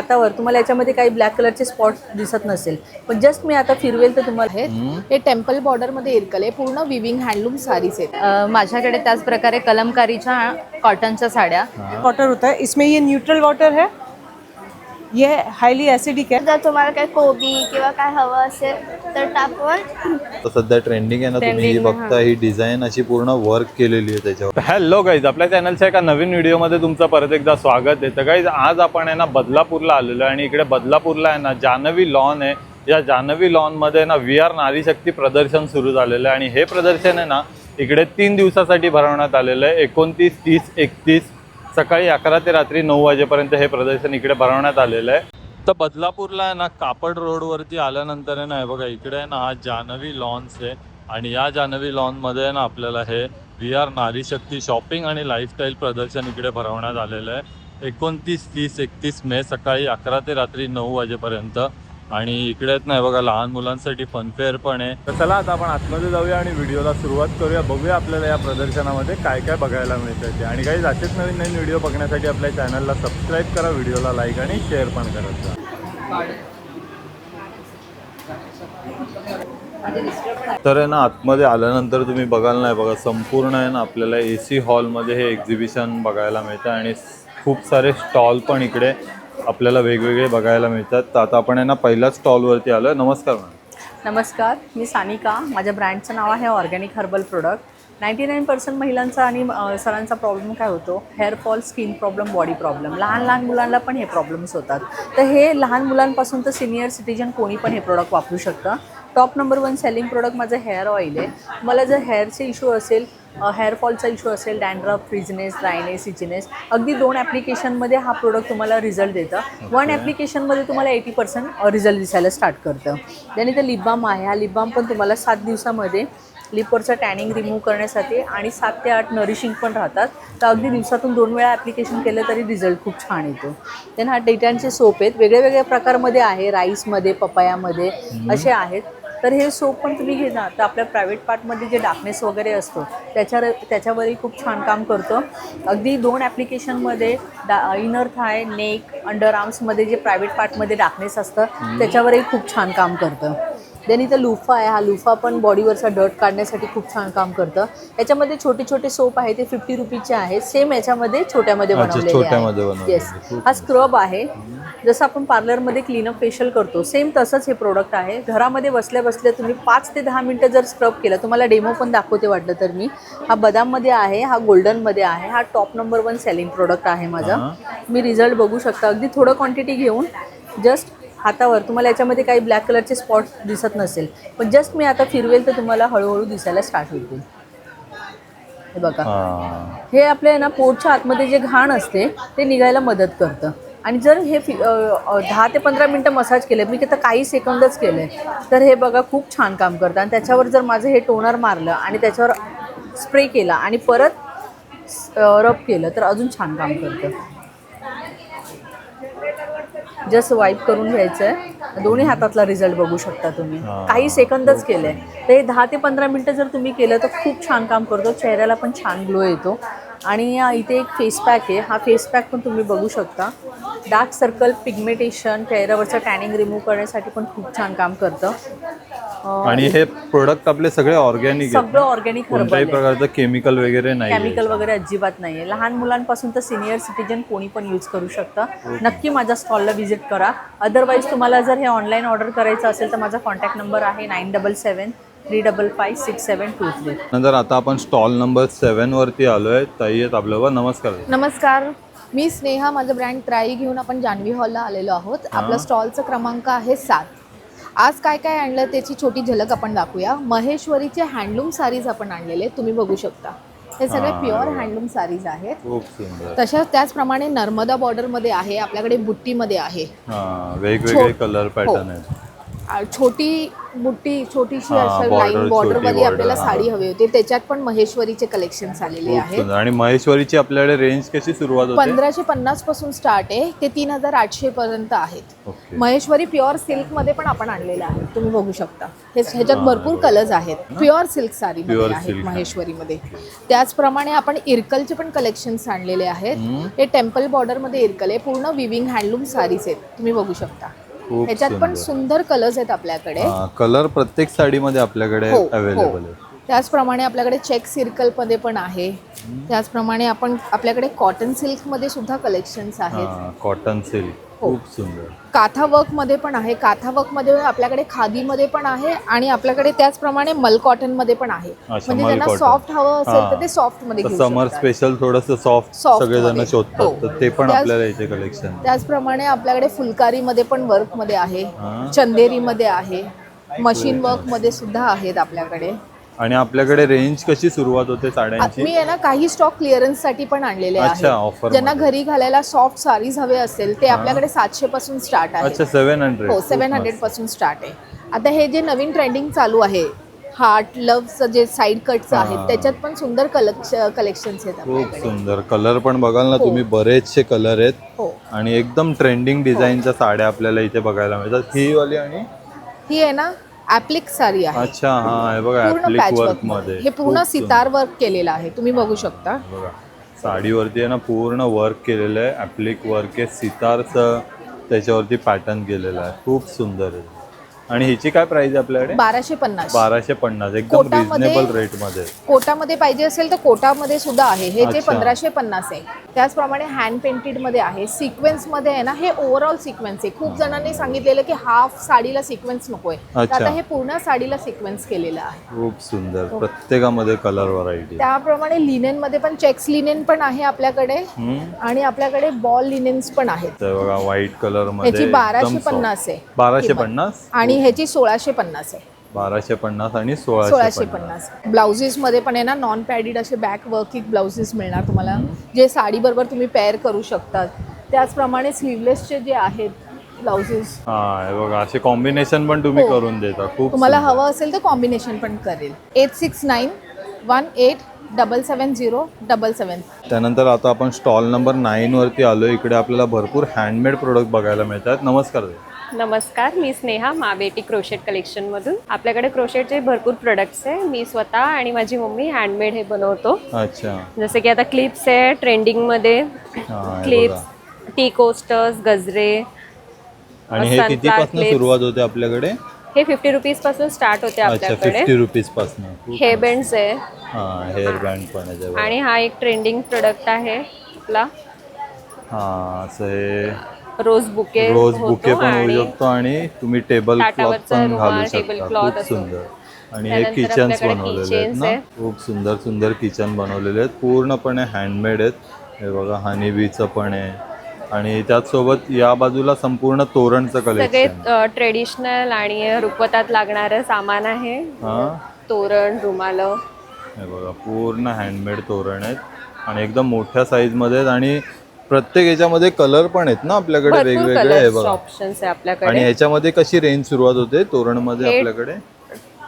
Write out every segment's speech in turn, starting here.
हातावर तुम्हाला याच्यामध्ये काही ब्लॅक कलरचे स्पॉट दिसत नसेल, पण जस्ट मी आता फिरवेल तर तुम्हाला हे टेम्पल बॉर्डर मध्ये इरकल पूर्ण विविंग हँडलूम साडीज आहेत। माझ्याकडे त्याच प्रकारे कलमकारीच्या कॉटनच्या साड्या। वाटर होता है, इसमें ये न्यूट्रल वाटर है, ये हाईली ॲसिडिक आहे। जर तुम्हाला काही कोबी किंवा काय हवं असेल तर टाकून सध्या ट्रेंडिंग आहे ना, तुम्ही ही बघता ही डिझाईन अशी पूर्ण वर्क केलेली आहे त्याच्यावर। हॅलो गाईज, आपल्या चॅनलच्या एका नवीन व्हिडिओमध्ये तुमचं परत एकदा स्वागत आहे। तर गाईज आज आपण आहे ना बदलापूरला आलेलो आहे आणि इकडे बदलापूरला आहे ना जान्हवी लॉन आहे। या जान्हवी लॉनमध्ये ना VR नारी शक्ती प्रदर्शन सुरू झालेलं आहे आणि हे प्रदर्शन आहे ना इकडे 3 दिवसासाठी भरवण्यात आलेलं आहे। 29, 30, 31 सकाळी 11 ते रात्री 9 वाजेपर्यंत हे प्रदर्शन इकडे भरवण्यात आलेलं आहे। तर बदलापूरला आहे ना कापड रोडवरती आल्यानंतर आहे ना बघा इकडे आहे ना हा जान्हवी लॉन्स आहे आणि या जान्हवी लॉनमध्ये आहे ना आपल्याला हे VR नारी शक्ती शॉपिंग आणि लाईफस्टाईल प्रदर्शन इकडे भरवण्यात आलेलं आहे। 29, 30, 31 मे सकाळी 11 ते रात्री 9 वाजेपर्यंत। आणि इकडे नाही बघा लहान मुलांसाठी फनफेअर पण आहे। तर चला आता आपण आतमध्ये जाऊया आणि व्हिडिओला सुरुवात करूया, बघूया आपल्याला या प्रदर्शनामध्ये काय काय बघायला मिळतं ते। आणि काही असेच नवीन नवीन व्हिडिओ बघण्यासाठी आपल्या चॅनलला सबस्क्राईब करा, व्हिडिओला लाईक आणि शेअर पण करत जा। तर आहे ना आतमध्ये आल्यानंतर तुम्ही बघाल नाही बघा संपूर्ण आहे ना आपल्याला AC हॉलमध्ये हे एक्झिबिशन बघायला मिळतं आणि खूप सारे स्टॉल पण इकडे आपल्याला वेगवेगळे बघायला मिळतात। तर आता आपण आहे ना पहिल्याच स्टॉलवरती आलो आहे। नमस्कार मॅम। नमस्कार, मी सानिका, माझ्या ब्रँडचं नाव आहे ऑर्गॅनिक हर्बल प्रोडक्ट। 99% महिलांचा आणि सरांचा प्रॉब्लेम काय होतो, hair fall, skin problem, body problem. लहान मुलांना पण हे प्रॉब्लेम्स होतात। तर हे लहान मुलांपासून तर सिनियर सिटीजन कोणी पण हे प्रोडक्ट वापरू शकतं। टॉप नंबर 1 सेलिंग प्रोडक्ट माझं हेअर ऑइल आहे। मला जर हेअरचे इश्यू असेल, हेअरफॉलचा इश्यू असेल, डॅन्ड्रफ, फ्रिजनेस, ड्रायनेस, इचनेस, अगदी 2 ॲप्लिकेशनमध्ये हा प्रोडक्ट तुम्हाला रिझल्ट देतं। 1 ॲप्लिकेशनमध्ये तुम्हाला 80% रिझल्ट दिसायला स्टार्ट करतं। त्यानंतर लिप बाम आहे। हा लिप बाम पण तुम्हाला 7 दिवसामध्ये लिपवरचं टॅनिंग रिमूव्ह करण्यासाठी आणि 7 ते 8 नरिशिंग पण राहतात। तर अगदी दिवसातून 2 वेळा ॲप्लिकेशन केलं तरी रिझल्ट खूप छान येतो। त्यानं हा डेटांचे सोप आहेत, वेगळ्या प्रकारमध्ये आहे, राईसमध्ये, पपायामध्ये असे आहेत। तर हे सोप पण तुम्ही घेता तर आपल्या प्रायव्हेट पार्टमध्ये जे डार्कनेस वगैरे असतो त्याच्यावरही खूप छान काम करतं। अगदी 2 ॲप्लिकेशनमध्ये इनर थाय, नेक, अंडर आर्म्समध्ये जे प्रायव्हेट पार्टमध्ये डार्कनेस असतं त्याच्यावरही खूप छान काम करतं। देन इथं लुफा आहे। हा लुफा पण बॉडीवरचा डर्ट काढण्यासाठी खूप छान काम करतं। याच्यामध्ये छोटे छोटे सोप आहे, ते 50 रुपीजचे आहेत। सेम याच्यामध्ये छोट्यामध्ये बनवलेले आहे। येस, हा स्क्रब आहे। जसं आपण पार्लरमध्ये क्लीनअप फेशियल करतो सेम तसंच हे प्रोडक्ट आहे। घरामध्ये बसल्या बसल्या तुम्ही 5 ते 10 मिनटं जर स्क्रब केलं, तुम्हाला डेमो पण दाखवते वाटलं तर मी। हा बदाममध्ये आहे, हा गोल्डनमध्ये आहे। हा टॉप नंबर 1 सेलिंग प्रोडक्ट आहे माझा। मी रिझल्ट बघू शकता। अगदी थोडं क्वांटिटी घेऊन जस्ट हातावर तुम्हाला याच्यामध्ये काही ब्लॅक कलरचे स्पॉट दिसत नसेल, पण जस्ट मी आता फिरवेल तर तुम्हाला हळूहळू दिसायला स्टार्ट होतील। हे बघा, हे आपल्या ना पोटच्या आतमध्ये जे घाण असते ते निघायला मदत करतं। आणि जर हे 10 ते 15 मिनटं मसाज केले, मी तर काही सेकंदच केले, तर हे बघा खूप छान काम करतं। आणि त्याच्यावर जर माझं हे टोनर मारलं आणि त्याच्यावर स्प्रे केला आणि परत रब केलं तर अजून छान काम करतं। जस्ट वाईप करून घ्यायचं आहे। दोन्ही हातातला रिझल्ट बघू शकता तुम्ही, काही सेकंदच केलं आहे। तर हे 10 ते 15 मिनटं जर तुम्ही केलं तर खूप छान काम करतो। चेहऱ्याला पण छान ग्लो येतो। आणि इथे एक फेस पॅक आहे। हा फेस पॅक पण तुम्ही बघू शकता। डार्क सर्कल, पिगमेंटेशन, चेहऱ्यावरचं टॅनिंग रिमूव्ह करण्यासाठी पण खूप छान काम करतं। आणि हे प्रोडक्ट आपले सगळे ऑर्गॅनिक आहेत, सगळं ऑर्गॅनिक, कोणत्याही प्रकारचं केमिकल वगैरे नाही, केमिकल वगैरे अजिबात नाही आहे। लहान मुलांपासून तर सिनियर सिटीजन कोणी पण यूज करू शकतं। नक्की माझ्या स्टॉलला व्हिजिट करा। अदरवाईज तुम्हाला जर हे ऑनलाईन ऑर्डर करायचं असेल तर माझा कॉन्टॅक्ट नंबर आहे 9773556723। नंतर आता आपण स्टॉल नंबर 7 वरती आलोय। ताई आहेत आपल्यावर। नमस्कार। नमस्कार, मी स्नेहा, माझं ब्रँड त्राई घेऊन आपण जान्हवी हॉलला आलेलो आहोत। आपला स्टॉलचा क्रमांक आहे 7। आज काय काय आणलं त्याची छोटी झलक आपण दाखवूया। महेश्वरीचे हँडलूम साडीज आपण आणलेले, तुम्ही बघू शकता। हे सगळे प्युअर हँडलूम साडीज आहेत। खूप सुंदर। तशाच त्याचप्रमाणे नर्मदा बॉर्डरमध्ये आहे, आपल्याकडे बुट्टीमध्ये आहे। वेगवेगळे कलर पॅटर्न आहेत। छोटी बुट्टी छोटीशी हा, अशा border, लाईन बॉर्डर छोटी मध्ये border, आपल्याला हा. साडी हवी होती. त्याच्यात पण महेश्वरीचे कलेक्शन्स आलेले खूप आहेत. सुंदर. आणि महेश्वरीची आपल्याकडे रेंज कशी सुरुवात होते? 1550 पासून स्टार्ट आहे ते 3800 पर्यंत आहेत. ओके. महेश्वरी प्युअर सिल्क मध्ये पण आपण आणलेलं आहे, तुम्ही बघू शकता. ह्याच्यात हा, भरपूर बरोबर. कलर्स आहेत. प्युअर सिल्क साडी Pure आहेत silk. महेश्वरीमध्ये. त्याचप्रमाणे आपण इरकलचे पण कलेक्शन्स आणलेले आहेत. हे टेम्पल बॉर्डर मध्ये इरकल आहे, पूर्ण विविंग हँडलूम साडीज आहेत, तुम्ही बघू शकता. खूप ह्याच्यात पण सुंदर. सुंदर कलर्स आहेत आपल्याकडे. कलर प्रत्येक साडीमध्ये आपल्याकडे हो, अवेलेबल हो. आहे. त्याचप्रमाणे आपल्याकडे चेक सिल्कमध्ये पण आहे. त्याचप्रमाणे आपल्याकडे कॉटन सिल्कमध्ये सुद्धा कलेक्शन्स आहेत. कॉटन सिल्क हो. खूप सुंदर. काथा वर्कमध्ये पण आहे. काथा वर्कमध्ये आपल्याकडे खादीमध्ये पण आहे आणि आपल्याकडे त्याचप्रमाणे मल कॉटनमध्ये पण आहे. म्हणजे मल ज्यांना cotton. सॉफ्ट हवं असेल हा. तर ते सॉफ्टमध्ये घेऊ समर शकतात. स्पेशल थोडंसं सॉफ्ट Soft सगळेजण मध्ये. शोधतात हो. तर ते पण त्याच- आपल्याला इथे कलेक्शन. त्याचप्रमाणे आपल्याकडे फुलकारीमध्ये पण वर्कमध्ये आहे, हा. चंदेरीमध्ये आहे, मशीन वर्कमध्ये सुद्धा आहेत आपल्याकडे. आणि आपल्याकडे रेंज कशी सुरुवात होते साड्यांची? मी आहे ना काही स्टॉक क्लिअरन्स साठी पण आणलेले अच्छा, आहेत. offer ज्यांना मध्ये. घरी घालायला सॉफ्ट साडीज हवे असेल ते आपल्याकडे 700 पासून स्टार्ट आहे. अच्छा 700. हो 700 पासून स्टार्ट आहे. आता हे जे नवीन ट्रेंडिंग चालू आहे हार्ट लव्हचं जे साईड कटचं हा. आहे त्याच्यात पण सुंदर कलेक्शन्स आहेत खूप आपल्याकडे. सुंदर. कलर पण बघाल ना हो. तुम्ही, बरेचसे कलर आहेत हो. आणि एकदम ट्रेंडिंग डिझाईनच्या साड्या आपल्याला इथे बघायला मिळतात. ही वाली आणि ही आहे ना ऍप्लिक साडी आहे. अच्छा हा हे बघा पूर्ण ऍप्लिक पॅच वर्क वर्क मध्ये. हे पूर्ण खूप सुंदर. सितार वर्क केलेलं आहे, तुम्ही बघू शकता. बघा साडीवरती आहे ना पूर्ण वर्क केलेलं आहे, ऍप्लिक वर्क आहे, सितारचं त्याच्यावरती पॅटर्न केलेलं आहे. खूप सुंदर आहे. आणि हिची काय प्राइस आहे आपल्याकडे? 1250. 1250 एकदम कोटामध्ये- रिझनेबल रेट मध्ये. कोटामध्ये पाहिजे असेल तर कोटामध्ये सुद्धा आहे. हे जे अच्छा. 1550 आहे. त्याचप्रमाणे हँड पेंटेड मध्ये आहे. सिक्वेन्स मध्ये आहे ना, हे ओव्हरऑल सिक्वेन्स आहे. खूप जणांनी सांगितलेलं की हाफ साडीला सिक्वेन्स नकोय, तर अच्छा. आता हे पूर्ण साडीला सिक्वेन्स केलेलं आहे. खूप सुंदर. प्रत्येकामध्ये कलर व्हरायटी. त्याप्रमाणे लिनेन मध्ये पण चेक्स लिनेन पण आहे आपल्याकडे आणि आपल्याकडे बॉल लिनेन्स पण आहेत. तर बघा व्हाईट कलर मध्ये ह्याची एकदम 1250 आहे 1250 आणि ह्याची 1650 आहे. 1250 आणि 1650. 1650. ब्लाउजेस मध्ये पण आहे ना नॉन पॅडेड असे बॅक वर्किंग ब्लाउजेस मिळणार तुम्हाला, जे साडी बरोबर तुम्ही पेअर करू शकतात. त्याचप्रमाणे स्लीवलेसचे जे आहेत ब्लाउजेस हा हे बघा असे कॉम्बिनेशन पण तुम्ही हो. करून देता. खूप तुम्हाला सुंदर. हवं असेल तर कॉम्बिनेशन पण करेल. 8691877777. त्यानंतर आता आपण स्टॉल नंबर 9 वरती आलो. इकडे आपल्याला भरपूर हँडमेड प्रोडक्ट बघायला मिळतात. नमस्कार ताई. नमस्कार, मी स्नेहा माबेटी क्रोशेट कलेक्शनमधून. आपल्याकडे क्रोशेटचे भरपूर प्रोडक्ट्स आहे. मी स्वतः आणि माझी मम्मी हँडमेड हे बनवतो. अच्छा जसे की आता क्लिप्स आहे ट्रेंडिंगमध्ये, हा हे क्लिप्स, बघा. टी कोस्टर्स, गजरे. आणि हे sunflower कितीपासून clips. सुरुवात होते आपल्याकडे? हे 50 रुपीजपासून स्टार्ट होते अच्छा आपल्याकडे. 50 रुपीज पासून. हे बेंड्स आहे हा हेअर बँड पण आहे ते बघा. आणि हा एक ट्रेंडिंग प्रोडक्ट आहे आपला हा असं हे रोज बुके रोज बुके पण आणि होऊ शकतो आणि तुम्ही टेबल क्लॉथ ताटावरचा पण रुमाल, घालू टेबल शकता. क्लॉथ खूप असतो. सुंदर. आणि हे त्यानंतर किचन्स आपल्याकडे बनवलेले आहेत kitchens ना, आहे. खूप सुंदर सुंदर किचन बनवलेले आहेत, पूर्णपणे हँडमेड आहेत. हे बघा हनी बीचं पण आहे आणि त्याचसोबत या बाजूला संपूर्ण तोरणचं सगळे कलेक्शन. ट्रेडिशनल आणि रुखवतात लागणारं सामान आहे. हा तोरण, रुमाल. हे बघा पूर्ण हँडमेड तोरण आहेत आणि एकदम मोठ्या साईज मध्ये आहेत आणि प्रत्येक याच्यामध्ये कलर पण आहेत ना आपल्याकडे भरपूर वेगवेगळे. हे कलर्स बघा ऑप्शन्स आहे आणि आपल्याकडे. ह्याच्यामध्ये कशी रेंज सुरुवात होते तोरणमध्ये हे आपल्याकडे?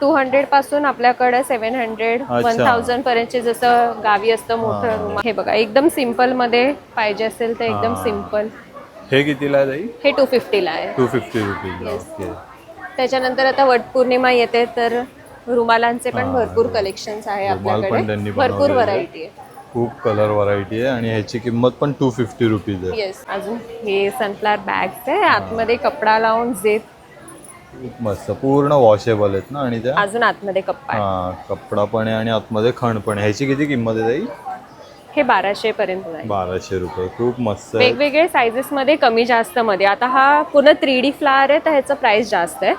200 पासून आपल्याकडे 700, अच्छा. 1000 पर्यंतचे जसं गावी असतं मोठं हा. रुमाल. हे बघा एकदम सिम्पल मध्ये पाहिजे असेल तर एकदम हा. सिम्पल. हे कितीला आहे ताई? हे 250 ला आहे. 250 रुपीज. Yes. ओके. त्याच्यानंतर आता वटपौर्णिमा येते तर रुमालांचे पण हा. भरपूर कलेक्शन्स आहे रुमाल पण आपल्याकडे. त्यांनी भरपूर बनवलेले व्हरायटी आहे. खूप कलर व्हरायटी आहे आणि ह्याची किंमत पण 250 रुपीज आहे. येस. अजून हे सनफ्लावर बॅग्स आहे, आतमध्ये कपडा लावून जे खूप मस्त पूर्ण वॉशेबल आहेत ना आणि त्या अजून आतमध्ये कप्पा आहे. हा कपडा पण आहे आणि आतमध्ये खण पण आहे. ह्याची किती किंमत आहे ताई? हे 1200 पर्यंत आहे. 1200 रुपये. खूप मस्त आहे. वेगवेगळे सायझेस मध्ये कमी जास्त मध्ये. आता हा पूर्ण 3D फ्लावर आहे तर ह्याचं प्राइस जास्त आहे.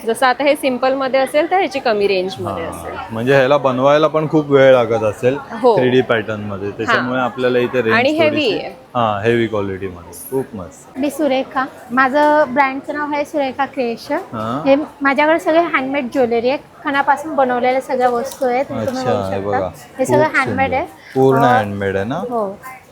जसं आता हे सिम्पल मध्ये असेल तर ह्याची कमी रेंज मध्ये असेल. म्हणजे ह्याला बनवायला पण खूप वेळ लागत असेल हो. 3D पॅटर्न मध्ये, त्याच्यामुळे आपल्याला इथे रेंज आणि heavy आहे. हा हेवी क्वालिटी मध्ये. खूप मस्त. मी सुरेखा, माझं ब्रँडचं नाव आहे सुरेखा क्रिएशन. हा. हे माझ्याकडे सगळे हँडमेड ज्वेलरी आहे, खणापासून बनवलेल्या सगळ्या वस्तू आहेत. तुम्ही अच्छा बघू हे बघा शकता. हे सगळं खूप हँडमेड सुंदर. आहे. पूर्ण हँडमेड आहे ना? हो,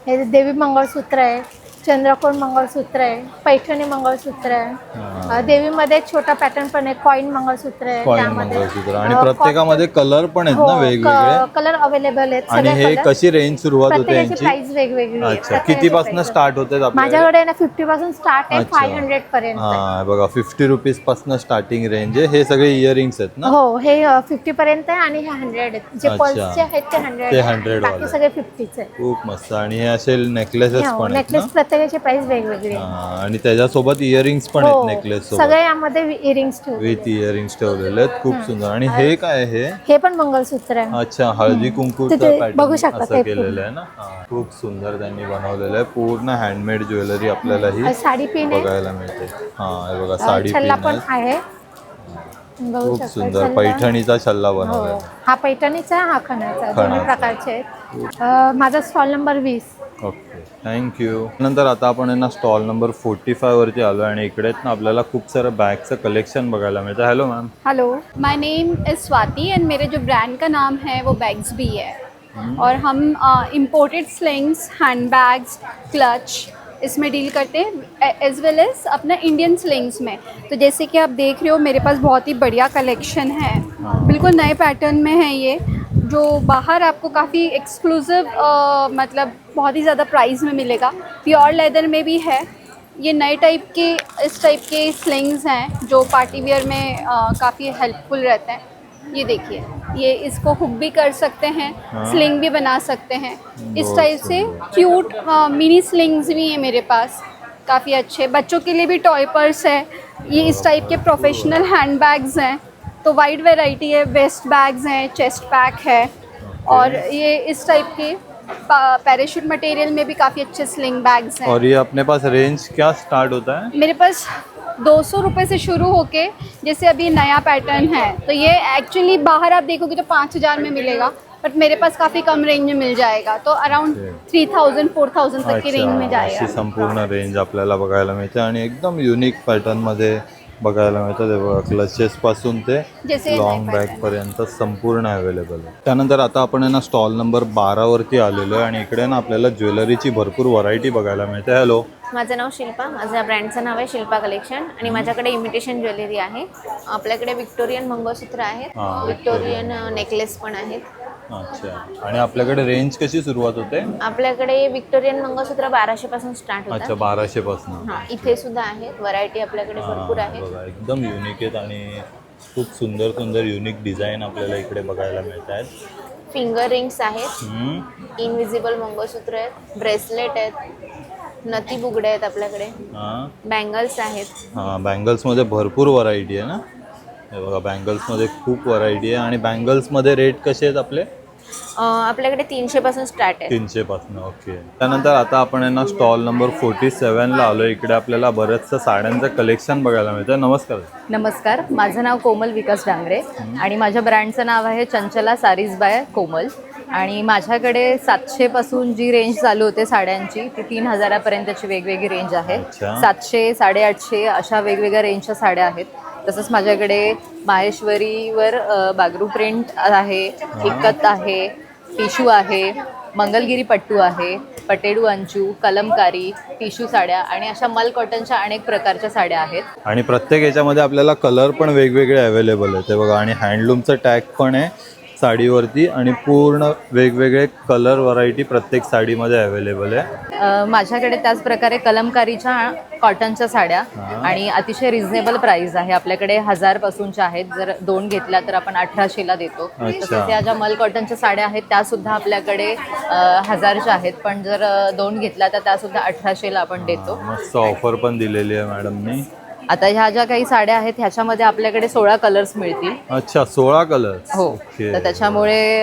हे देवी मंगळसूत्र आहे, चंद्रकोर मंगळसूत्र आहे, पैठणी मंगळसूत्र आहे, देवीमध्ये छोटा पॅटर्न पण आहे, कॉईन मंगळसूत्र आहे कॉईन त्यामध्ये. मंगळसूत्र आणि प्रत्येकामध्ये कलर पण आहेत ना वेगवेगळे. कलर अवेलेबल आहेत आणि सगळे हे color. कशी रेंज सुरुवात होते प्रत्येकाची यांची? प्राइस वेगवेगळी आहे. अच्छा, प्रत्येकाची कितीपासून price. स्टार्ट होते आपल्याकडे? माझ्याकडे ना 50 पासून स्टार्ट आहे, अच्छा. 500 पर्यंत आहे. हा बघा 50 रुपीज पासून स्टार्टिंग रेंज आहे. हे सगळे इयरिंग्स आहेत ना? हो, हे 50 पर्यंत आहे आणि हे 100 आहेत. जे अच्छा. पल्सचे आहेत ते 100 ते आहेत. 100 बाकी वाले. सगळे 50चे आहे. खूप मस्त. आणि हे असे नेकलेसेस पण आहेत नेकलेस ना? प्रत्येकाची प्राइस वेगवेगळी आहे. हा, आणि त्याच्यासोबत इयरिंग्स पण आहेत नेकलेस सोबत. सगळे यामध्ये इयरिंग्स ठेवले. विथ इयरिंग्स ठेवलेले आहेत. खूप सुंदर. आणि हे काय आहे हे? हे पण मंगळसूत्र आहे. अच्छा, हळदी कुंकूचं तिथे पॅटर्न बघू शकता असं ते केलेलं आहे ना? हा, खूप सुंदर त्यांनी बनवलेलं आहे. पूर्ण हँडमेड ज्वेलरी आपल्याला ही साडी पिन आहे. बघायला मिळते. हा हे बघा साडी छल्ला पिन पण आहे. आहे. बघू खूप शकता सुंदर छल्ला. पैठणीचा छल्ला हो, बनवलाय. हा पैठणीचा आहे, हा खणाचा, दोन्ही खणाचा. प्रकारचे आहेत. माझा स्टॉल नंबर 20. Okay, thank you. नंतर आता आपण आहे ना स्टॉल नंबर 45 वरती आलो आणि इकडे ना आपल्याला खूप सारं बॅगचं कलेक्शन बघायला मिळतं. Hello ma'am. Hello, my name is Swati end मेरे जो ब्रांड का नाम है वो बैग्स भी है और हम imported slings, hand bags, clutch इसमें डील करते हैं एज वेल एज अपना इंडियन स्लिंग्स में. तो जैसे कि आप देख रहे हो मेरे पास बहुत ही बढ़िया कलेक्शन है, बिल्कुल नए पैटर्न में है ये, जो बाहर आपको काफ़ी एक्सक्लूसिव मतलब बहुत ही ज़्यादा प्राइस में मिलेगा. प्योर लेदर में भी है. ये नए टाइप के इस टाइप के स्लिंग्स हैं जो पार्टी वेयर में काफ़ी हेल्पफुल रहते हैं. ये देखिए, ये इसको हुक भी कर सकते हैं, स्लिंग भी बना सकते हैं. इस टाइप से क्यूट मिनी स्लिंग्स भी हैं मेरे पास, काफ़ी अच्छे. बच्चों के लिए भी टॉय पर्स है. ये इस टाइप के प्रोफेशनल हैंड बैग्स हैं. तो वाइड वैरायटी है. वेस्ट बैग्स हैं, चेस्ट पैक है और ये इस टाइप के पैराशूट मटेरियल में भी काफ़ी अच्छे स्लिंग बैग्स हैं. और ये अपने पास रेंज क्या स्टार्ट होता है? मेरे पास 200 रुपये से शुरू होके, जैसे अभी नया पैटर्न है तो ये एक्चुअली बाहर आप देखोगे तो 5000 में मिलेगा, बट मेरे पास काफ़ी कम रेंज में मिल जाएगा. तो अराउंड 3000 4000 तक की रेंज में अशी जाएगा. संपूर्ण रेंज आपल्याला बघायला मिळते आणि एकदम युनिक पॅटर्न मध्ये बघायला मिळतं. ते बघा क्लचेस पासून ते जैसे लॉंग बॅग पर्यंत संपूर्ण अवेलेबल आहे. त्यानंतर आता आपण आहे ना स्टॉल नंबर 12 वरती आलेलो आहे आणि इकडे ना आपल्याला ज्वेलरीची भरपूर व्हरायटी बघायला मिळते. हॅलो. माझं नाव शिल्पा, माझ्या ब्रँडचं नाव आहे शिल्पा कलेक्शन आणि माझ्याकडे इमिटेशन ज्वेलरी आहे. आपल्याकडे विक्टोरियन मंगळसूत्र आहेत, विक्टोरियन नेकलेस पण आहेत. अच्छा, आणि आपल्याकडे रेंज कशी सुरुवात होते? आपल्याकडे विक्टोरियन मंगळसूत्र 1200 पासून स्टार्ट अच्छा, होतात. 1200 पासून. हां, इथे सुद्धा आहेत, व्हरायटी आपल्याकडे भरपूर आहे. बघा एकदम युनिक आहेत आणि खूप सुंदर सुंदर युनिक डिझाईन आपल्याला इकडे बघायला मिळत आहेत. फिंगर रिंग्स आहेत, इनविजिबल मंगळसूत्र आहेत, ब्रेसलेट आहेत, नथी बुगडे आहेत आपल्याकडे, बँगल्स आहेत. हां, बँगल्समध्ये भरपूर व्हरायटी आहे ना? हे बघा बँगल्समध्ये खूप व्हरायटी आहे. आणि बँगल्समध्ये रेट कसे आहेत आपले? आपल्याकडे 300 पासून स्टार्ट आहे. 300 पासून. ओके. त्यानंतर आता आपण आहे ना स्टॉल नंबर 47 ला आलो. इकडे आपल्याला बरंचसं साड्यांचं कलेक्शन बघायला मिळतं. नमस्कार. नमस्कार, माझं नाव कोमल विकास डांगरे आणि माझ्या ब्रँडचं नाव आहे चंचला सारीज बाय कोमल. आणि माझ्याकडे 700 पासून जी रेंज चालू होते साड्यांची ती 3000पर्यंतची वेगवेगळी रेंज आहे. अच्छा. 700, 850 अशा वेगवेगळ्या रेंजच्या साड्या आहेत. तसंच माझ्याकडे माहेश्वरीवर बागरू प्रिंट आहे, इकत आहे, टिशू आहे, मंगलगिरी पट्टू आहे, पटेडू अंचू, कलमकारी, टिशू साड्या आणि अशा मल कॉटनच्या अनेक प्रकारच्या साड्या आहेत. आणि प्रत्येक याच्यामध्ये आपल्याला कलर पण वेगवेगळे अवेलेबल आहेत. ते बघा, आणि हँडलूमचं टॅग पण आहे साडीवरती आणि पूर्ण वेगवेगळे कलर व्हरायटी प्रत्येक साडीमध्ये अवेलेबल आहे. माझ्याकडे त्याच प्रकारे कलमकारीच्या कॉटनच्या साड्या आणि अतिशय रिझनेबल प्राइस आहे. आपल्याकडे 1000 पासूनच्या आहेत. जर 2 घेतल्या तर आपण 1800ला देतो. तसंच त्या ज्या मल कॉटनच्या साड्या आहेत त्या सुद्धा आपल्याकडे 1000च्या आहेत, पण जर 2 घेतल्या तर त्या सुद्धा 1800ला आपण देतो. मस्त ऑफर पण दिलेली आहे मॅडमनी. आता ह्या ज्या काही साड्या आहेत ह्याच्यामध्ये आपल्याकडे 16 कलर्स मिळतील. अच्छा, 16 कलर्स. हो, तर त्याच्यामुळे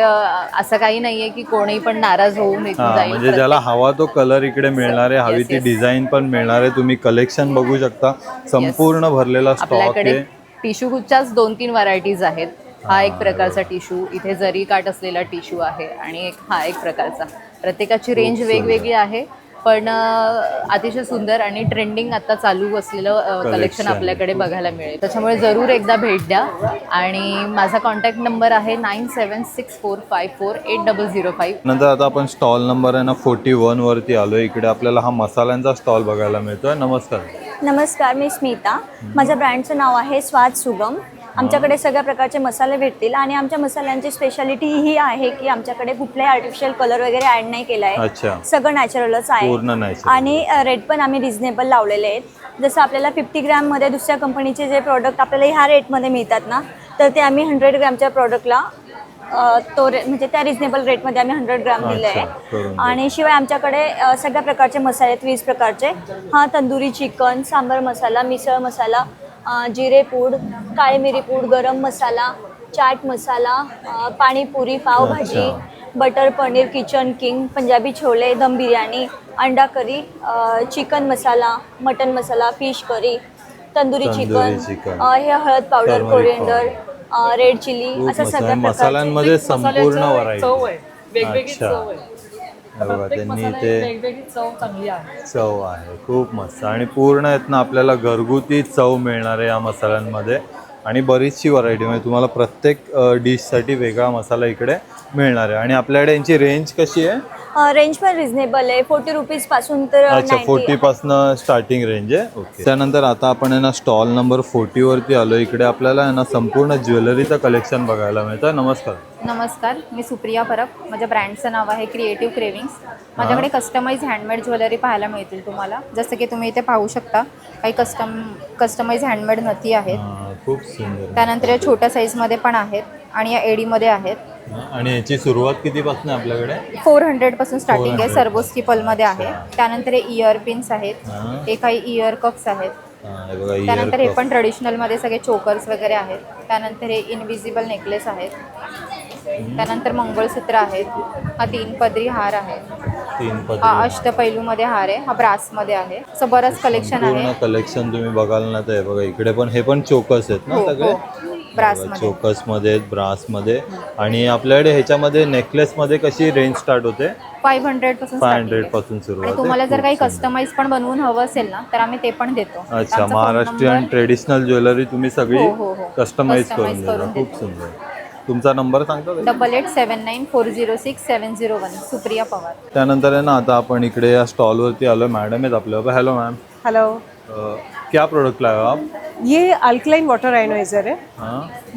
असं काही नाहीये की कोणी पण नाराज होऊन इथून जाईल. म्हणजे ज्याला हवा तो कलर इकडे मिळणार आहे, हवी ती डिझाईन पण मिळणार आहे. तुम्ही कलेक्शन बघू शकता, संपूर्ण भरलेला स्टॉक आपल्याकडे आहे. टिशूच्याच 2-3 व्हरायटीज आहेत. हा एक प्रकारचा टिशू, इथे जरी काट असलेला टिशू आहे आणि हा एक प्रकारचा. प्रत्येकाची रेंज वेगवेगळी आहे पण अतिशय सुंदर आणि ट्रेंडिंग आता चालू असलेलं कलेक्शन आपल्याकडे बघायला मिळेल. त्याच्यामुळे जरूर एकदा भेट द्या. आणि माझा कॉन्टॅक्ट नंबर आहे 9764548005. नंतर आता आपण स्टॉल नंबर आहे ना 41 वरती आलोय. इकडे आपल्याला हा मसाल्यांचा स्टॉल बघायला मिळतोय. नमस्कार. नमस्कार, मी स्मिता. माझ्या ब्रँडचं नाव आहे स्वाद सुगम. आमच्याकडे सगळ्या प्रकारचे मसाले भेटतील आणि आमच्या मसाल्यांची स्पेशालिटी ही आहे की आमच्याकडे कुठलाही आर्टिफिशियल कलर वगैरे ॲड नाही केला आहे. अच्छा. सगळं नॅचरलच पूर्ण आहे natural. आणि रेट पण आम्ही रिझनेबल लावलेले आहेत. जसं आपल्याला 50 ग्रॅममध्ये दुसऱ्या कंपनीचे जे प्रॉडक्ट आपल्याला ह्या रेटमध्ये मिळतात ना, तर ते आम्ही 100 ग्रॅमच्या प्रॉडक्टला म्हणजे त्या रिझनेबल रेटमध्ये आम्ही 100 ग्रॅम दिले आहे. आणि शिवाय आमच्याकडे सगळ्या प्रकारचे मसाले आहेत, 20 प्रकारचे. हा तंदुरी चिकन, सांबर मसाला, मिसळ मसाला, जिरे पूड, काळी मिरी पूड, garam masala, chaat masala, panipuri, pav bhaji, butter paneer, Kitchen King, Punjabi chole, dum biryani, अंडा curry, chicken masala, mutton masala, fish curry, tandoori chicken, हे हळद पावडर, कोरिएंडर, रेड चिली, असं सगळ्या मसाल्यांमध्ये संपूर्ण व्हरायटी. वेगवेगळी चव आहे. बघा त्यांनी ते वेगवेगळी चव चांगली आहे. चव आहे खूप मस्त आणि पूर्ण आहेत ना आपल्याला घरगुती चव मिळणार आहे या मसाल्यांमध्ये. आणि बरीचशी व्हरायटी म्हणजे तुम्हाला प्रत्येक डिशसाठी वेगळा मसाला इकडे मिळणार आहे. आणि आपल्याकडे यांची रेंज कशी आहे? रेंज पण रिझनेबल आहे, 40 रुपीजपासून तर अच्छा, 90. 40 पासून स्टार्टिंग रेंज आहे. ओके. त्यानंतर आता आपण आहे ना स्टॉल नंबर 40 वरती आलो. इकडे आपल्याला आहे ना संपूर्ण ज्वेलरीचं कलेक्शन बघायला मिळतं. नमस्कार. नमस्कार, मी सुप्रिया परब. माझ्या ब्रँडचं नाव आहे क्रिएटिव्ह क्रेविंग्स. माझ्याकडे कस्टमाइज हँडमेड ज्वेलरी पाहायला मिळतील तुम्हाला. जसं की तुम्ही इथे पाहू शकता, काही कस्टमाइज हँडमेड नथी आहेत. खूप सुंदर. त्यानंतर या छोट्या साईजमध्ये पण आहेत आणि या एडीमध्ये आहेत. आणि याची सुरुवात कितीपासून आहे आपल्याकडे? 400 पासून स्टार्टिंग आहे. सर्वोस्की पलमध्ये आहे. त्यानंतर हे इयर पिन्स आहेत, हे काही इयर कप्स आहेत. त्यानंतर हे पण ट्रेडिशनलमध्ये सगळे चोकर्स वगैरे आहेत. त्यानंतर हे इनविजिबल नेकलेस आहेत. त्यानंतर मंगळसूत्र आहेत. हा 3 पदरी हार आहे. हा अष्टपैलूमध्ये हार आहे. हा ब्रासमध्ये आहे. असं बरंच कलेक्शन आहे. कलेक्शन तुम्ही बघाल ना तर बघा इकडे पण हे पण चोकस आहेत ना सगळे. चोकस मध्ये, ब्रास मध्ये. आणि आपल्याकडे ह्याच्यामध्ये नेकलेस मध्ये कशी रेंज स्टार्ट होते? 500 पासून सुरुवात. आणि तुम्हाला जर काही कस्टमाइज पण बनवून हवं असेल ना तर आम्ही ते पण देतो. अच्छा, महाराष्ट्रीयन ट्रेडिशनल ज्वेलरी तुम्ही सगळी कस्टमाइज करून देता. खूप सुंदर. तुमचा नंबर सांगता? 8874067001. सुप्रिया पवार. त्यानंतर आहे ना आता आपण इकडे या स्टॉलवरती आलो. मॅडम आहेत आपल्याला. Hello ma'am. हेलो. क्या प्रोडक्ट लाए हो आप? ये अल्कलाइन वाटर आयोनाइजर है.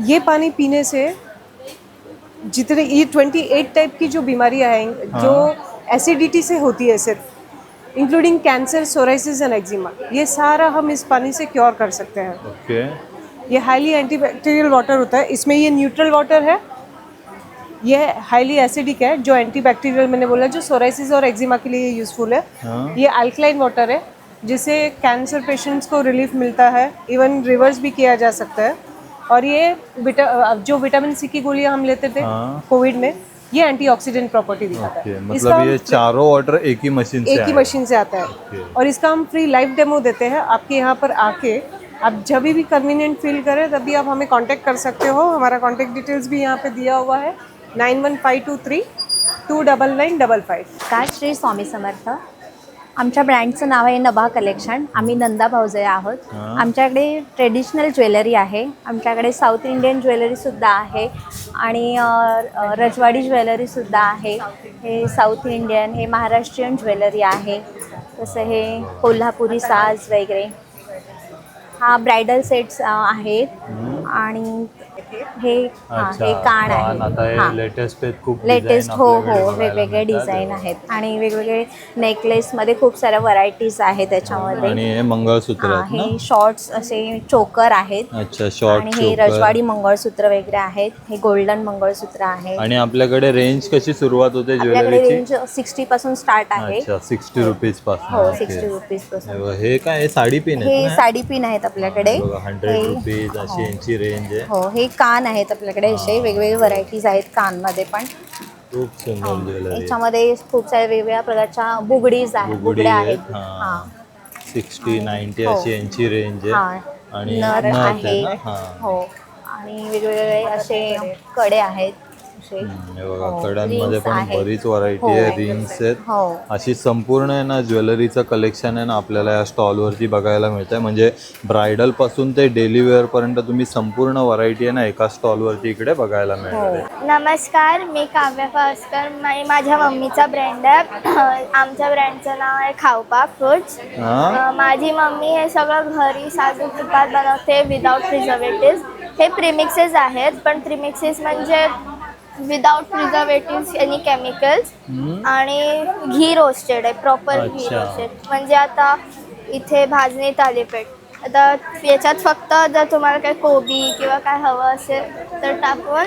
ये पानी पीने से जितने ये 28 टाइप की जो बीमारियां हैं जो एसिडिटी से होती है सिर्फ, including cancer, psoriasis end eczema, ये सारा हम इस पानी से क्योर कर सकते हैं. ओके. ये हाईली एंटीबैक्टीरियल वाटर होता है. इसमें ये न्यूट्रल वाटर है. ये हाईली एसिडिक है. जो एंटीबैक्टीरियल मैंने बोला, जो सोराइसिस और एक्जिमा के लिए यूजफुल है. ये अल्कलाइन वाटर है जिससे कैंसर पेशेंट्स को रिलीफ मिलता है. इवन रिवर्स भी किया जा सकता है. और ये जो विटामिन सी की गोलियां हम लेते थे कोविड में, ये एंटीऑक्सीडेंट प्रॉपर्टी दिखाता है. मतलब ये चारों वाटर एक ही मशीन से आता है. और इसका हम फ्री लाइव डेमो देते हैं. आपके यहाँ पर आके आप जब भी कन्वीनियंट फील करें तभी आप हमें कांटेक्ट कर सकते हो. हमारा कांटेक्ट डिटेल्स भी यहाँ पे दिया हुआ है. 9152329955. काय श्री स्वामी समर्थ. आमच्या ब्रँडचं नाव आहे नभा कलेक्शन. आम्ही नंदा भाऊजे आहोत. आमच्याकडे ट्रेडिशनल ज्वेलरी आहे. आमच्याकडे साऊथ इंडियन ज्वेलरीसुद्धा आहे आणि रजवाडी ज्वेलरीसुद्धा आहे. हे साऊथ इंडियन, हे महाराष्ट्रीयन ज्वेलरी आहे. तसं हे कोल्हापुरी साज वगैरे. हा ब्रायडल सेट्स आहेत. आणि हे हे कान आहे. लेटेस्ट हो वेगवेगळे डिझाईन आहेत. आणि वेगवेगळे नेकलेसमध्ये खूप साऱ्या व्हरायटीज आहेत त्याच्यामध्ये. आणि हे मंगळसूत्र हे शॉर्ट्स असे चोकर आहेत. आणि हे रजवाडी मंगळसूत्र वगैरे आहेत. हे गोल्डन मंगळसूत्र आहे. आणि आपल्याकडे रेंज कशी सुरुवात होते ज्वेलरीची? रेंज 60 पासून स्टार्ट आहे. 60 रुपीज पासून. हो, 60 रुपीज पासून. हे काय साडी पिन आहे? हे साडी पिन आहेत आपल्याकडे. 100 रुपीज अशी यांची रेंज आहे. हो, हे कान आहेत आपल्याकडे. असे वेगवेगळे व्हरायटीज आहेत कानमध्ये पण. खूप सुंदर ज्वेलरी. याच्यामध्ये खूप साऱ्या वेगवेगळ्या प्रकारच्या बुगडीज आहेत. बुगड्या आहेत. 60, 90 अशी यांची रेंज आहे. आणि नर आहे. हो, आणि वेगवेगळे असे कडे आहेत. असे हे बघा हो, कड्यांमध्ये rings पण आहेत. बरीच व्हरायटी हो. आहे, रिंग्स आहेत. हो. अशी संपूर्ण आहे ना ज्वेलरीचं कलेक्शन आहे ना आपल्याला या स्टॉलवरती बघायला मिळतंय. म्हणजे ब्रायडल पासून ते डेली वेअर पर्यंत तुम्ही संपूर्ण व्हरायटी आहे ना एका स्टॉलवरती इकडे बघायला मिळणार आहे. नमस्कार, मी काव्या पावसकर. माझ्या मम्मीचा ब्रँड आहे. आमच्या ब्रँडचं नाव आहे खाऊपा फ्रूट्स. माझी मम्मी हे सगळं घरी साजूक तुपात बनवते विदाउट प्रिझर्वेटिव्ह. हे प्रीमिक्सेस आहेत, पण प्रीमिक्सेस म्हणजे विदाउट प्रिझर्वेटिव्ह आणि केमिकल्स, आणि घी रोस्टेड आहे, प्रॉपर घी अच्छा. रोस्टेड. म्हणजे आता इथे भाजणी थालीपीठ, आता याच्यात फक्त जर तुम्हाला काही कोबी किंवा काय हवं असेल तर टाकून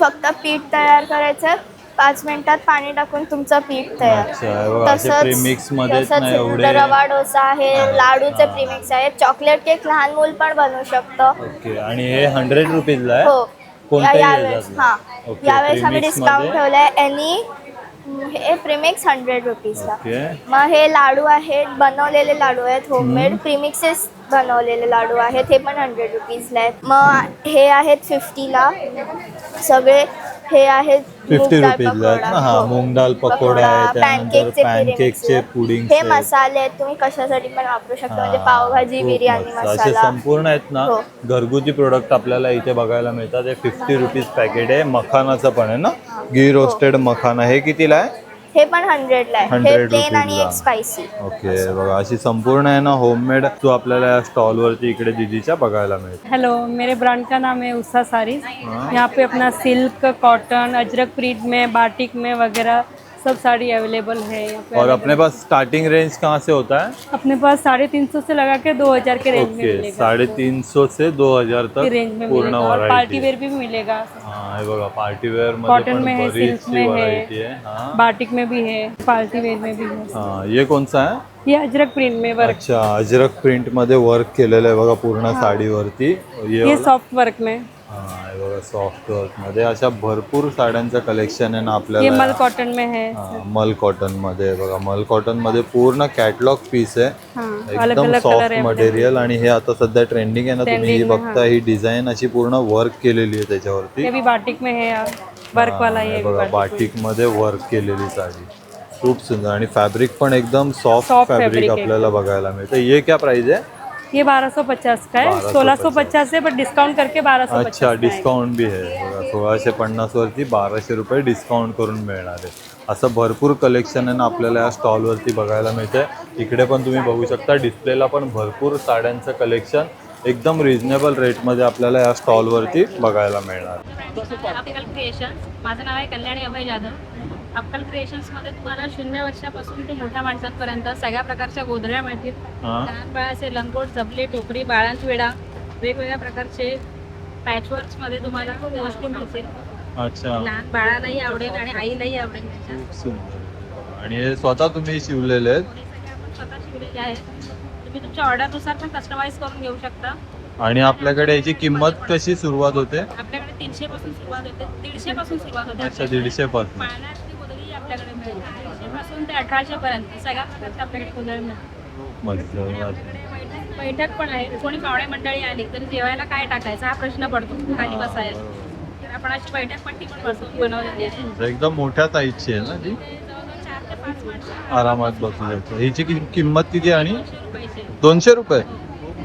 फक्त पीठ तयार करायचं. 5 मिनिटात पाणी टाकून तुमचं पीठ तयार. अच्छा, हे बघा, असे premix मध्येच ना एवढे. रवा डोसा आहे, लाडूचे प्रीमिक्स आहेत, चॉकलेट केक लहान मूल पण बनवू शकतं. ओके, आणि हे 100 रुपीजला आहे. हो, कोणत्याही यावेळेस ह्याच्यातलं? ओके, यावेळेस आम्ही premix डिस्काउंट मध्ये. ठेवलाय. हे प्रीमिक्स 100 रुपीजला. ओके. मग हे लाडू आहेत, बनवलेले लाडू आहेत, होममेड प्रीमिक्सेस बनवलेले लाडू आहेत, हे पण 100 रुपीजला आहेत. मग हे आहेत 50ला सगळे. हे आहेत 50 रुपीजला आहेत ना. हा, मूग दाल पकोडा आहे, त्यानंतर पॅनकेकचे पुडिंग. हे मसाले आहेत, तुम्ही कशासाठी पण वापरू शकता. म्हणजे पावभाजी, बिर्याणी असे मसाला. संपूर्ण आहेत ना हो. घरगुती प्रोडक्ट आपल्याला इथे बघायला मिळतात. हे 50 रुपीज पॅकेट आहे. मखानाचं पण आहे ना, घी रोस्टेड मखाना. हे कितीला आहे? हे पण 100ला आहे. 100 हे प्लेन आणि रुपीजला. एक स्पायसी. ओके, बघा अशी संपूर्ण आहे ना होममेड जो आपल्याला या स्टॉलवरती इकडे दीदीच्या बघायला मिळते. हेलो, मेरे ब्रांड का नाम है उषा साड़ीज. यहाँ पे अपना सिल्क, कॉटन, अजरक प्रिंट में, बाटिक में वगैरह सब साड़ी अवेलेबल है यहाँ पे. और अपने पास स्टार्टिंग रेंज कहाँ से होता है? अपने पास 350 से लगा के 2000 के रेंज में ओके, मिलेगा. 350 से 2000 की तक रेंज में पूर्ण मिलेगा. और व्हरायटी. पार्टी वेयर भी मिलेगा. हाँ, हे बघा पार्टी वेअर मध्ये कॉटन पण में है, बरीच सिल्क में व्हरायटी है, आहे. हाँ, बाटिक में भी है, पार्टी वेयर में भी है. हाँ, ये कौन सा है? ये अजरक प्रिंट में वर्क. अच्छा, अजरक प्रिंट मध्ये वर्क केलेलं आहे बघा पूर्ण साडीवरती. ये वाला? सॉफ्ट वर्क में. हा, हे बघा सॉफ्ट वर्क मध्ये अशा भरपूर साड्यांचं कलेक्शन आहे ना ये आपल्याला. मल कॉटन में है. हा, मल कॉटन मध्ये बघा, मल कॉटन मध्ये पूर्ण कॅटलॉग पीस आहे. हाँ, अलग एकदम अलग सॉफ्ट कलर है. मटेरियल. आणि हे आता सध्या ट्रेंडिंग आहे ना, तुम्ही ही Trending में, बघता ही डिझाईन अशी पूर्ण वर्क केलेली आहे त्याच्यावरती. ये भी बाटिक में है, वर्क वाला हे ये बघा बाटिक मध्ये वर्क केलेली साडी खूप सुंदर. आणि फॅब्रिक पण एकदम सॉफ्ट Soft फॅब्रिक fabric आपल्याला बघायला मिळतं. ये क्या प्राइस है? ये 1250 का है. 1250. 1650 है, बट डिस्काउंट करके 1250. अच्छा, डिस्काउंट भी आहे बघा. 1650 वरती 1200 रुपये डिस्काउंट करून मिळणार आहे. असं भरपूर कलेक्शन आहे ना आपल्याला या स्टॉलवरती बघायला मिळतंय. इकडे पण तुम्ही बघू शकता डिस्प्लेला पण भरपूर साड्यांचं कलेक्शन एकदम रिझनेबल रेटमध्ये आपल्याला या स्टॉलवरती बघायला मिळणार. अक्कल क्रिएशन्स. माझं नाव आहे कल्याणी अभय जाधव. अक्कल क्रिएशन्समध्ये तुम्हाला 0 वर्षापासून ते मोठ्या माणसांपर्यंत सगळ्या प्रकारच्या गोधड्या मिळतील. लहान बाळाचे लंगोट, जबले, टोकरी, बाळांत विडा, वेगवेगळ्या प्रकारचे पॅचवर्क्समध्ये तुम्हाला गोष्टी मिळतील. अच्छा, लहान बाळालाही आवडेल आणि आईलाही आवडेल. त्याच्यात खूप सुंदर. आणि हे स्वतः तुम्ही शिवलेले आहेत? हे सगळे आपण स्वतः शिवलेले आहेत. तुम्ही तुमच्या ऑर्डरनुसार पण कस्टमाइज करून घेऊ शकता. आणि आपल्याकडे याची किंमत कशी सुरुवात होते? आपल्याकडे 300 पासून सुरुवात होते, 150 पासून सुरुवात होते. अच्छा, 150 पासून. पाण्यातली गोधडी आपल्याकडे मिळेल 150 पासून ते 1800 पर्यंत सगळ्या प्रकारचे आपल्याकडे गोधडी मिळतात. मस्त. आपल्याकडे बैठक पण आहे. कोणी पाहुणे मंडळी आली तर जेवायला काय टाकायचं हा प्रश्न पडतो खाली बसायला. तर आपण अशी बैठक पट्टी पण बनवलेली आहे. एकदम मोठ्या साईजची आहे ना ती? जवळजवळ 4 ते 5 माणसं आरामात बसू शकतो. ह्याची किंमत किती आणि? 200 रुपये.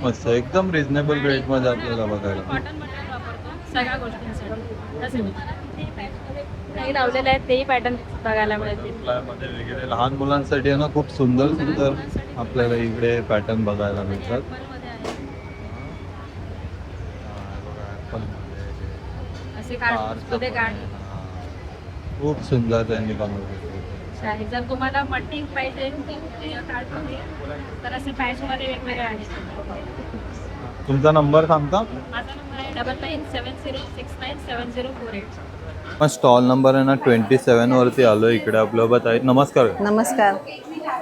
मस्त, एकदम रिझनेबल रेट मध्ये आपल्याला बघायला. कॉटन मटेरियल वापरतो सगळ्या गोष्टींसाठी. तसं काही लावलेले आहेत तेही पॅटर्न बघायला मिळतील. मध्ये वगैरे लहान मुलांसाठी आहे ना खूप सुंदर सुंदर आपल्याला इकडे पॅटर्न बघायला मिळतात. असे कार्डमध्ये कार्ड खूप सुंदर त्यांनी बनवले. आहे. जर तुम्हाला मल्टी पाहिजे कार्डमध्ये तर असे पॅचमध्ये वेगवेगळे आहेत. तुमचा नंबर सांगता? माझा नंबर आहे 9970697048. स्टॉल नंबर आहे ना 27 वरती आलो. इकडे आपल्यासोबत आहेत. नमस्कार. नमस्कार,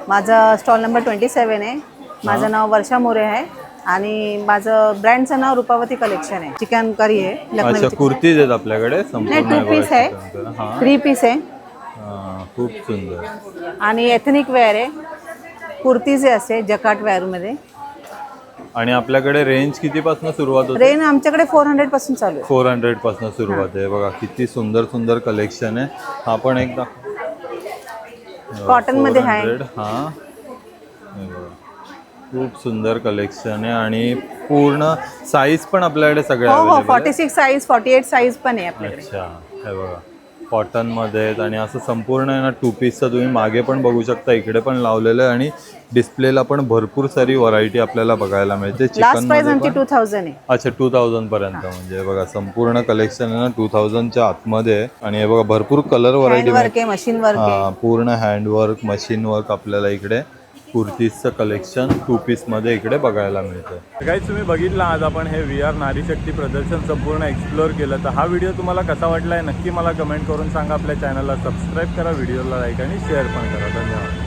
माझा स्टॉल नंबर 27 आहे. माझं नाव वर्षा मोरे आहे आणि माझं ब्रँडचं नाव रूपावती कलेक्शन आहे. चिकन करी आहे. अच्छा, कुर्तीज आहेत आपल्याकडे नाही, संपूर्ण 2 पीस आहे, 3 पीस आहे खूप सुंदर. आणि एथनिक वेअर आहे. कुर्तीज आहे असे जकाट वेअरमध्ये. आणि आपल्याकडे रेंज कितीपासून सुरुवात होते? रेंज आमच्याकडे 400 पासून चालू आहे. 400 पासून सुरुवात आहे. बघा किती सुंदर सुंदर कलेक्शन आहे. हा पण एकदा कॉटन मध्ये आहे. 400. हा हे बघा. खूप सुंदर कलेक्शन आहे आणि पूर्ण साईज पण आपल्याकडे सगळ्या हो हो, available आहे. 46 साईज 48 साईज पण आहे आपल्याकडे. अच्छा, हे बघा कॉटन मध्ये आहेत आणि असं संपूर्ण आहे ना 2 पीसचं तुम्ही मागे पण बघू शकता, इकडे पण लावलेलं आहे आणि डिस्प्लेला पण भरपूर सारी व्हरायटी आपल्याला बघायला मिळते. लास्ट प्राइस आमची 2000 आहे. अच्छा 2000 पर्यंत. म्हणजे बघा संपूर्ण कलेक्शन आहे ना 2000च्या आतमध्ये आहे. आणि हे बघा भरपूर कलर व्हरायटी वर्क आहे, मशीन वर्क आहे. पूर्ण हँडवर्क मशीन वर्क आपल्याला इकडे कुर्तीजचं कलेक्शन 2 पीसमध्ये इकडे बघायला मिळतं. काही तुम्ही बघितलं आज आपण हे VR नारी शक्ती प्रदर्शन संपूर्ण एक्सप्लोअर केलं. तर हा व्हिडिओ तुम्हाला कसा वाटला आहे नक्की मला कमेंट करून सांगा. आपल्या चॅनलला सबस्क्राईब करा, व्हिडिओला लाईक आणि शेअर पण करा. धन्यवाद.